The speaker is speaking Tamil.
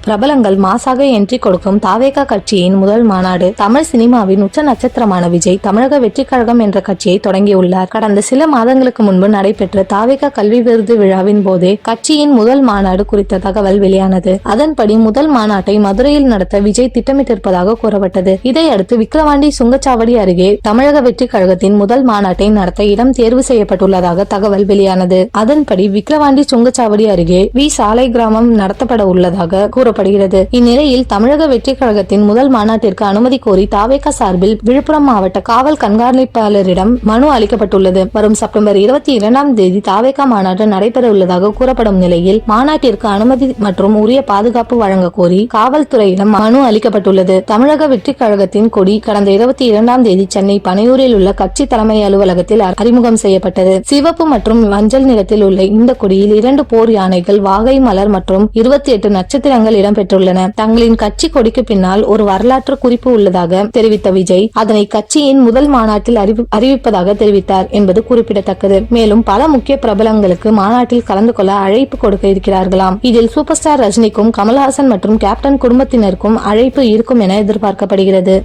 பிரபலங்கள் மாசாக என்ட்ரி கொடுக்கும் தாவேகா கட்சியின் முதல் மாநாடு. தமிழ் சினிமாவின் உச்ச நட்சத்திரமான விஜய் தமிழக வெற்றி கழகம் என்ற கட்சியை தொடங்கியுள்ளார். கடந்த சில மாதங்களுக்கு முன்பு நடைபெற்ற தாவேகா கல்வி விருது விழாவின் போதே கட்சியின் முதல் மாநாடு குறித்த தகவல் வெளியானது. அதன்படி முதல் மாநாட்டை மதுரையில் நடத்த விஜய் திட்டமிட்டிருப்பதாக கூறப்பட்டது. இதையடுத்து விக்கிரவாண்டி சுங்கச்சாவடி அருகே தமிழக வெற்றி கழகத்தின் முதல் மாநாட்டை நடத்த இடம் தேர்வு செய்யப்பட்டுள்ளதாக தகவல் வெளியானது. அதன்படி விக்கிரவாண்டி சுங்கச்சாவடி அருகே வி சாலை கிராமம் நடத்தப்பட உள்ளதாக கூறப்படுகிறது. இந்நிலையில் தமிழக வெற்றி கழகத்தின் முதல் மாநாட்டிற்கு அனுமதி கோரி தாவேகா சார்பில் விழுப்புரம் மாவட்ட காவல் கண்காணிப்பாளரிடம் மனு அளிக்கப்பட்டுள்ளது. வரும் செப்டம்பர் 22 தாவேகா மாநாடு நடைபெற உள்ளதாக கூறப்படும் நிலையில் மாநாட்டிற்கு அனுமதி மற்றும் உரிய பாதுகாப்பு வழங்க கோரி காவல்துறையிடம் மனு அளிக்கப்பட்டுள்ளது. தமிழக வெற்றி கழகத்தின் கொடி கடந்த 22 சென்னை பனையூரில் உள்ள கட்சி தலைமை அலுவலகத்தில் அறிமுகம் செய்யப்பட்டது. சிவப்பு மற்றும் மஞ்சள் நிறத்தில் உள்ள இந்த கொடியில் 2 போர் யானைகள், வாகை மலர் மற்றும் 28 நட்சத்திரங்கள் இடம்பெற்றுள்ளன. தங்களின் கட்சி கொடிக்கு பின்னால் ஒரு வரலாற்று குறிப்பு உள்ளதாக தெரிவித்த விஜய் அதனை கட்சியின் முதல் மாநாட்டில் அறிவிப்பதாக தெரிவித்தார் என்பது குறிப்பிடத்தக்கது. மேலும் பல முக்கிய பிரபலங்களுக்கு மாநாட்டில் கலந்து கொள்ள அழைப்பு கொடுக்க இருக்கிறார்களாம். இதில் சூப்பர் ஸ்டார் ரஜினிக்கும் கமல்ஹாசன் மற்றும் கேப்டன் குடும்பத்தினருக்கும் அழைப்பு இருக்கும் என எதிர்பார்க்கப்படுகிறது.